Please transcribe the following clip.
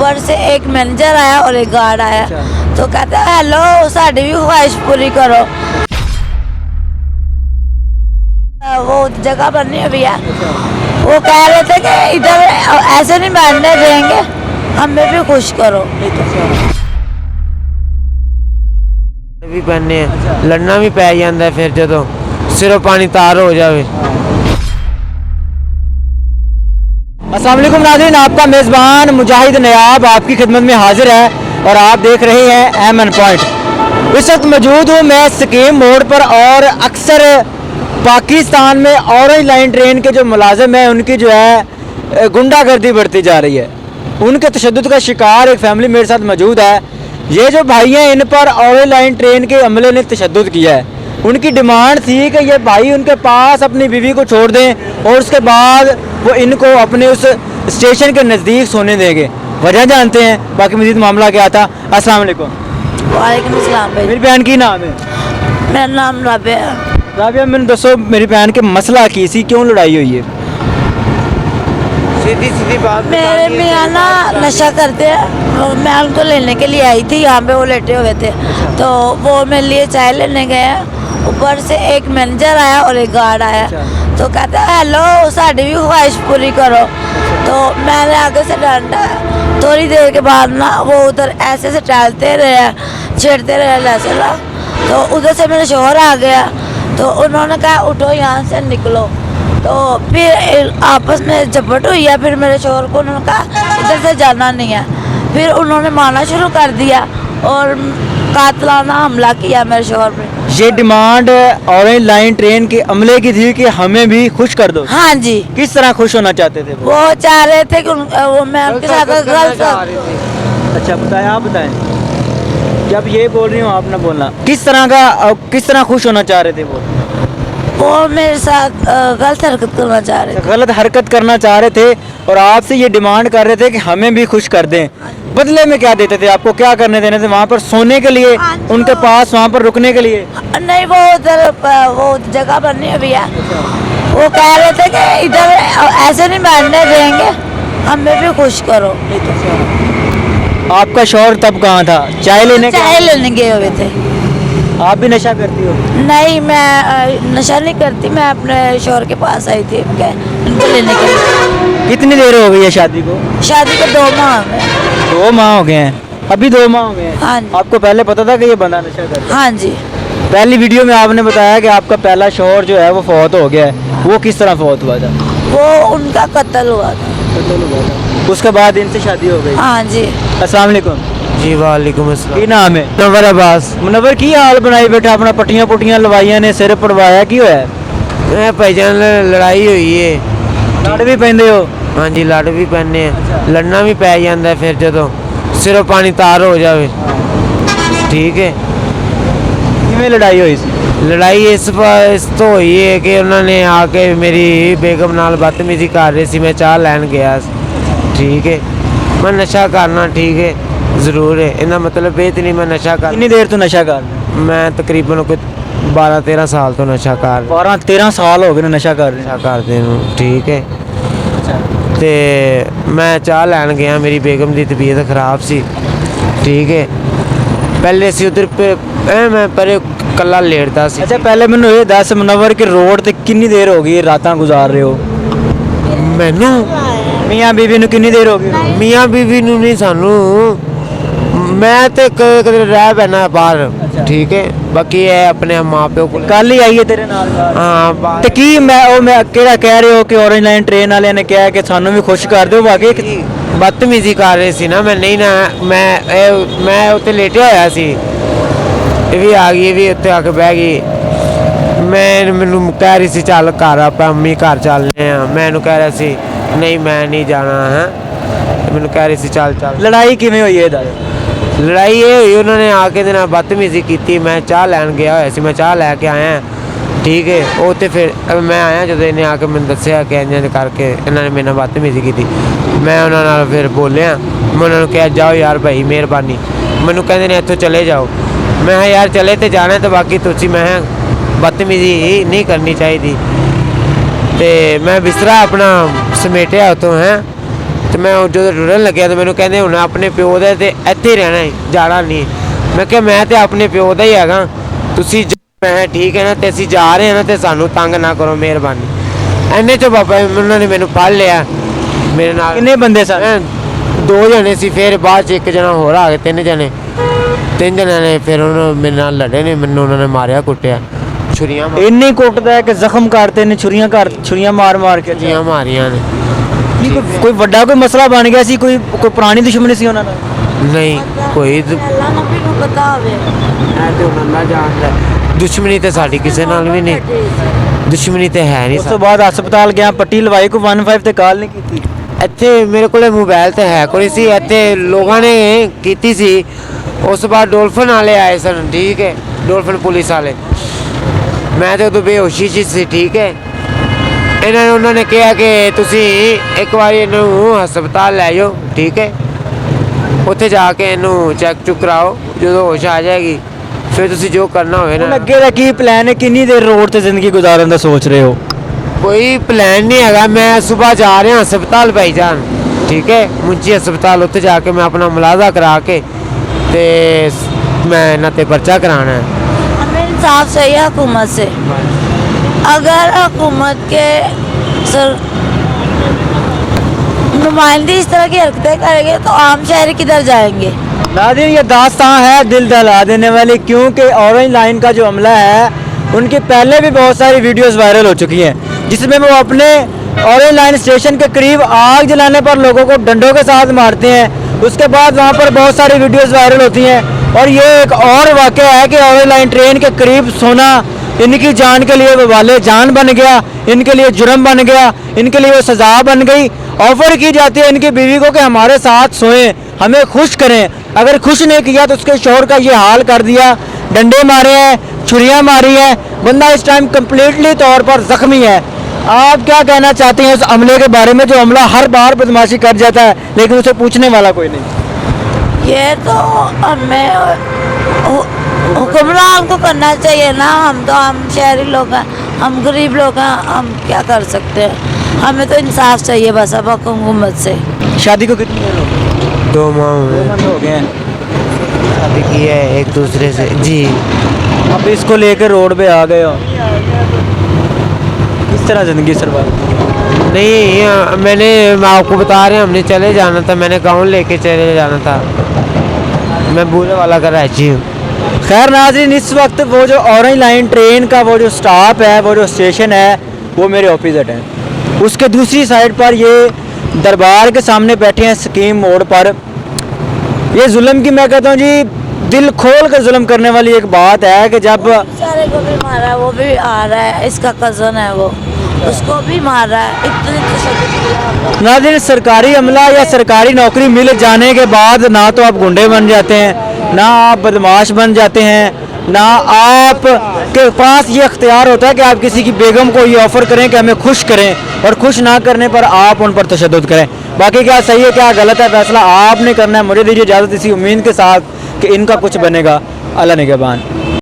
ऊपर से एक मैनेजर आया और एक गार्ड आया। तो कहता है हेलो साड़ी भी ख्वाहिश पूरी करो। वो जगह बननी है भैया, वो कह रहे थे कि इधर ऐसे नहीं बैठने देंगे, हमें भी खुश करो। भी पहनने लड़ना भी पै जाता है फिर जो सिरों पानी तार हो जाए। अस्सलाम वालेकुम नाज़रीन, आपका मेज़बान मुजाहिद नयाब आपकी खिदमत में हाजिर है और आप देख रहे हैं एमएन पॉइंट। इस वक्त मौजूद हूँ मैं स्कीम मोड़ पर और अक्सर पाकिस्तान में ऑरेंज लाइन ट्रेन के जो मुलाजिम हैं उनकी जो है गुंडागर्दी बढ़ती जा रही है। उनके तशद्दुद का शिकार एक फैमिली मेरे साथ मौजूद है। ये जो भाई हैं इन पर ऑरेंज लाइन ट्रेन के अमले ने तशद्दुद किया है। उनकी डिमांड थी कि ये भाई उनके पास अपनी बीवी को छोड़ दें और उसके बाद वो इनको अपने उस स्टेशन के नज़दीक सोने देंगे। वजह जानते हैं, बाकी मज़ीद मामला क्या था। अस्सलाम वालेकुम। वालेकुम अस्सलाम भाई। मेरी बहन की नाम है? मेरा नाम राबिया। राबिया, मैंने दसो मेरी बहन के मसला की सी, क्यों लड़ाई हुई है? सीधी सीधी बात। मेरे मियाँ ना नशा करते हैं, मैं उनको लेने के लिए आई थी, यहाँ पे वो लेटे हुए थे। तो वो मेरे लिए चाय लेने गए हैं। ऊपर से एक मैनेजर आया और एक गार्ड आया। तो कहता है हेलो साड़ी भी ख्वाहिश पूरी करो। तो मैंने आगे से डांटा। थोड़ी देर के बाद ना वो उधर ऐसे से टहलते रहे, छेड़ते रहे ऐसे ना। तो उधर से मेरा शोहर आ गया, तो उन्होंने कहा उठो यहाँ से निकलो। तो फिर आपस में झपट हुई है। फिर मेरे शोहर को उन्होंने कहा इधर से जाना नहीं है। फिर उन्होंने मारना शुरू कर दिया और कातलाना हमला किया मेरे शोहर पे। ये डिमांड ऑरेंज लाइन ट्रेन के अमले की थी कि हमें भी खुश कर दो। हाँ जी। किस तरह खुश होना चाहते थे वो चाह रहे थे कि वो मैं उनके साथ गलत। अच्छा बताएं, आप बताएं। जब ये बोल रही हूँ आप ना बोलना। किस तरह खुश होना चाह रहे थे वो मेरे साथ गलत हरकत करना चाह रहे थे। गलत हरकत करना चाह रहे थे और आपसे ये डिमांड कर रहे थे कि हमें भी खुश कर दें। बदले में क्या देते थे आपको, क्या करने देने थे? वहाँ पर सोने के लिए, उनके पास वहाँ पर रुकने के लिए? नहीं, वो उधर वो जगह बननी है भैया, वो कह रहे थे कि इधर ऐसे नहीं बैठने देंगे, हमें भी खुश करो। आपका शौहर तब कहाँ था? चाय लेने गए हुए थे। आप भी नशा करती हो? नहीं, मैं नशा नहीं करती। मैं अपने शौहर के पास आई थी इनको लेने के लिए। कितनी देर हो गई है शादी को? शादी को 2 माह हो गए। 2 माह हो गए हैं? अभी 2 माह हो गए हैं? हाँ जी। आपको पहले पता था कि ये बंदा नशा करता है? हाँ जी। पहली वीडियो में आपने बताया कि आपका पहला शौहर जो है वो फौत हो गया है। वो किस तरह फौत हुआ था? वो उनका कत्ल हुआ था। उसके बाद इनसे शादी हो गई? हाँ जी। अस्सलाम वालेकुम। जी वालेकुम अस्सलाम। की नाम है? मुनव्वर अब्बास। मुनव्वर, की हाल बनाई बैठा अपना? पट्टियां पुट्टियां लवाइया ने, सिर पड़वाया, की होया? भाईजान लड़ाई हुई है। लड़ भी पैंदे हो? हाँ जी, लड़ भी पैने लड़ना भी पै जाता है फिर जो सिरों पानी तार हो जाए। ठीक है। किवें लड़ाई हुई सी? लड़ाई इस तो हुई है कि उन्होंने आके मेरी बेगम नाल बदतमीजी कर रही सी। मैं चाह लैन गया। ठीक है। मैं नशा करना ठीक है ज़रूर है, इन्ना मतलब ये नहीं मैं नशा कर। कितनी देर तो नशा कर? मैं तकरीबन कोई 12-13 साल तो नशा कर। 12-13 साल हो गए नशा कर रहे? नशा करते हैं। ठीक है। तो मैं चाह लैन गया, मेरी बेगम की तबीयत खराब सी। ठीक है। पहले सी उधर मैं पर कला लेटता सी। अच्छा, पहले मैंने ये दस मुनव्वर के रोड ते कितनी देर हो गई रातां गुजार रहे हो? मैनू मियाँ बीवी नू कितनी देर हो गई? मियाँ बीवी नू नहीं, सानू मैं तो कदे रह पैना बाहर। ठीक है। बाकी है अपने माँ प्यो को। कल ही आई है तेरे नाल? हाँ। ते की मैं केड़ा कह रहे हो कि ऑरेंज लाइन ट्रेन वाले ने कहा कि सानू भी खुश कर दो? बाकी बदतमीजी कर रहे सी ना। मैं नहीं ना, मैं उत्ते लेटिया होया सी। ये भी आ गई, ये भी उत्ते आके बह गई। मैनू कह रही सी चल घर आप अम्मी घर चलने। मैं कह रहा सी नहीं मैं नहीं जाना है। मैनू कह रही सी चल चल। लड़ाई किवें हुई है? लड़ाई ये हुई, उन्होंने आके दे नाल बदतमीजी की। मैं चाह लैन गया होया सी, मैं चाह लैके आया। ठीक है। वो तो फिर मैं आया जो इन्हें आके मैंने दसिया कि इंज करके इन्होंने मेरे नाल बदतमीजी की। मैं उन्होंने फिर बोलिया, मैं उन्होंने कहा जाओ यार भाई मेहरबानी। मैनू कहते ने इत्थों चले जाओ। मैं यार चले तो जाना, तो बाकी तुसी मैं बदतमीजी नहीं करनी चाहिए। तो मैं बिस्तरा अपना समेटिया उतों है। ਤੇ ਮੈਂ ਜਦੋਂ ਟੁਰਨ ਲੱਗਿਆ ਤੇ ਮੈਨੂੰ ਕਹਿੰਦੇ ਹੁਣ ਆਪਣੇ ਪਿਓ ਦਾ ਤੇ ਇੱਥੇ ਹੀ ਰਹਿਣਾ ਹੈ, ਜਾਣਾ ਨਹੀਂ। ਮੈਂ ਕਿਹਾ ਮੈਂ ਤੇ ਆਪਣੇ ਪਿਓ ਦਾ ਹੀ ਹੈਗਾ, ਤੁਸੀਂ ਮੈਂ ਠੀਕ ਹੈ ਨਾ, ਤੇ ਅਸੀਂ ਜਾ ਰਹੇ ਹਾਂ ਨਾ, ਤੇ ਸਾਨੂੰ ਤੰਗ ਨਾ ਕਰੋ ਮਿਹਰਬਾਨੀ। ਇੰਨੇ 'ਚ ਬਾਬਾ ਜੀ ਉਹਨਾਂ ਨੇ ਮੈਨੂੰ ਫੜ ਲਿਆ। ਮੇਰੇ ਨਾਲ ਕਿੰਨੇ ਬੰਦੇ ਸਨ? 2 ਜਣੇ ਸੀ, ਫਿਰ ਬਾਅਦ 'ਚ 1 ਜਣਾ ਹੋਰ ਆ ਗਿਆ, 3 ਜਣੇ ਨੇ ਫਿਰ ਉਹਨਾਂ ਮੇਰੇ ਨਾਲ ਲੜੇ ਨੇ, ਮੈਨੂੰ ਉਹਨਾਂ ਨੇ ਮਾਰਿਆ ਕੁੱਟਿਆ, ਛੁਰੀਆਂ ਇੰਨੀ ਕੁੱਟਦਾ ਹੈ ਕਿ ਜ਼ਖਮ ਕਰਤੇ ਨੇ, ਛੁਰੀਆਂ ਮਾਰ ਕੇ। ਮਾਰੀਆਂ ਨੇ। ਕੋਈ ਵੱਡਾ ਕੋਈ ਮਸਲਾ ਬਣ ਗਿਆ ਸੀ, ਕੋਈ ਪੁਰਾਣੀ ਦੁਸ਼ਮਣੀ ਸੀ ਉਹਨਾਂ ਨਾਲ? ਨਹੀਂ ਕੋਈ अल्लाह नबी को पता होवे ਤੇ ਉਹਨਾਂ ਨਾਲ ਜਾਣਦਾ ਦੁਸ਼ਮਣੀ ਤੇ ਸਾਡੀ ਕਿਸੇ ਨਾਲ ਵੀ ਨਹੀਂ, ਦੁਸ਼ਮਣੀ ਤੇ ਹੈ ਨਹੀਂ ਉਸ ਤੋਂ ਬਾਅਦ ਹਸਪਤਾਲ ਗਿਆ, ਪੱਟੀ ਲਵਾਈ, ਕੋਈ 15 ਤੇ ਕਾਲ ਨਹੀਂ ਕੀਤੀ? ਇੱਥੇ ਮੇਰੇ ਕੋਲੇ ਮੋਬਾਈਲ ਤੇ ਹੈ ਕੋਈ ਸੀ, ਇੱਥੇ ਲੋਕਾਂ ਨੇ ਕੀਤੀ ਸੀ। ਉਸ ਤੋਂ ਬਾਅਦ ਡੋਲਫਨ ਵਾਲੇ ਆਏ ਸਨ, ਠੀਕ ਹੈ, ਡੋਲਫਨ ਪੁਲਿਸ ਵਾਲੇ। ਮੈਂ ਤੇ ਉਦੋਂ ਬੇਹੋਸ਼ੀ 'ਚ ਸੀ, ਠੀਕ ਹੈ। ਉਹਨਾਂ ਨੇ ਕਿਹਾ ਕਿ ਤੁਸੀਂ ਇੱਕ ਵਾਰੀ ਇਹਨੂੰ ਹਸਪਤਾਲ ਲੈ ਜਾਓ, ਠੀਕ ਹੈ, ਉੱਥੇ ਜਾ ਕੇ ਇਹਨੂੰ ਚੈੱਕ ਚੁੱਕ ਕਰਾਓ, ਜਦੋਂ ਹੋਸ਼ ਆ ਜਾਏਗੀ ਫਿਰ ਤੁਸੀਂ ਜੋ ਕਰਨਾ ਹੋਵੇ ਹੁਣ ਨਾ। ਅੱਗੇ ਦਾ ਕੀ ਪਲਾਨ ਹੈ? ਕਿੰਨੀ ਦੇਰ ਰੋਡ ਤੇ ਜ਼ਿੰਦਗੀ ਗੁਜ਼ਾਰਨ ਦਾ ਸੋਚ ਰਹੇ ਹੋ? ਕੋਈ ਪਲਾਨ ਨਹੀਂ ਹੈਗਾ। ਮੈਂ ਸਵੇਰ ਜਾ ਰਿਹਾ ਹਸਪਤਾਲ ਭਾਈਜਾਨ, ਠੀਕ ਹੈ, ਮੁੰਚੀ ਹਸਪਤਾਲ। ਉੱਥੇ ਜਾ ਕੇ ਮੈਂ ਆਪਣਾ ਮੁਲਾਜ਼ਾ ਕਰਾ ਕੇ ਤੇ मैं ना ते पर्चा कराना है। हमें इंसाफ चाहिए हुकूमत से। अगर हुकूमत के नुमाइंदे इस तरह की हरकतें करेंगे तो आम शहरी किधर जाएंगे। नाज़रीन, ये दास्तान है दिल दहला देने वाली, क्योंकि ऑरेंज लाइन का जो हमला है उनकी पहले भी बहुत सारी वीडियोस वायरल हो चुकी हैं, जिसमें वो अपने ऑरेंज लाइन स्टेशन के करीब आग जलाने पर लोगों को डंडों के साथ मारते हैं। उसके बाद वहाँ पर बहुत सारी वीडियोस वायरल होती हैं। और ये एक और वाक़या है कि ऑरेंज लाइन ट्रेन के करीब सोना इनकी जान के लिए वाले जान बन गया, इनके लिए जुर्म बन गया, इनके लिए वो सज़ा बन गई। ऑफ़र की जाती है इनकी बीवी को कि हमारे साथ सोएं, हमें खुश करें। अगर खुश नहीं किया तो उसके शौहर का ये हाल कर दिया, डंडे मारे हैं, छुरियाँ मारी हैं, बंदा इस टाइम कम्प्लीटली तौर पर ज़ख्मी है। आप क्या कहना चाहते हैं उस अमले के बारे में जो अमला हर बार बदमाशी कर जाता है लेकिन उसे पूछने वाला कोई नहीं? ये तो हमें हुक्मरान को करना चाहिए ना। हम शहरी लोग हैं, हम गरीब लोग हैं, हम क्या कर सकते हैं। हमें तो इंसाफ चाहिए बस अब हुकूमत से। शादी को कितनी देर हो गई? 2 माह हुए, 2 मंथ हो गए हैं। शादी की है एक दूसरे से जी। अब इसको लेकर रोड पे आ गए हो, किस तरह ज़िंदगी सरवाइव? नहीं मैंने आपको बता रहे हैं, हमने चले जाना था, मैंने गाँव लेके चले जाना था। मैं बूढ़े वाला का रांची हूँ। खैर नाज़रीन, इस वक्त वो जो ऑरेंज लाइन ट्रेन का वो जो स्टॉप है, वो जो स्टेशन है, वो मेरे ऑपोजिट है। उसके दूसरी साइड पर ये दरबार के सामने बैठे हैं स्कीम मोड़ पर। ये जुल्म की मैं कहता हूँ जी, दिल खोल कर जुल्म करने वाली एक बात है कि जब बेचारे को भी मारा, वो भी आ रहा है, इसका कज़न है वो, उसको भी मार रहा है। इतनी तशद्दुद। नाज़रीन, सरकारी अमला या सरकारी नौकरी मिल जाने के बाद ना तो आप गुंडे बन जाते हैं, ना आप बदमाश बन जाते हैं, ना आप के पास ये अख्तियार होता है कि आप किसी की बेगम को ये ऑफ़र करें कि हमें खुश करें, और खुश ना करने पर आप उन पर तशद्दुद करें। बाकी क्या सही है क्या गलत है, फैसला आपने करना है। मुझे दीजिए इजाज़त इसी उम्मीद के साथ कि इनका कुछ बनेगा। अल्लाह निगहबान।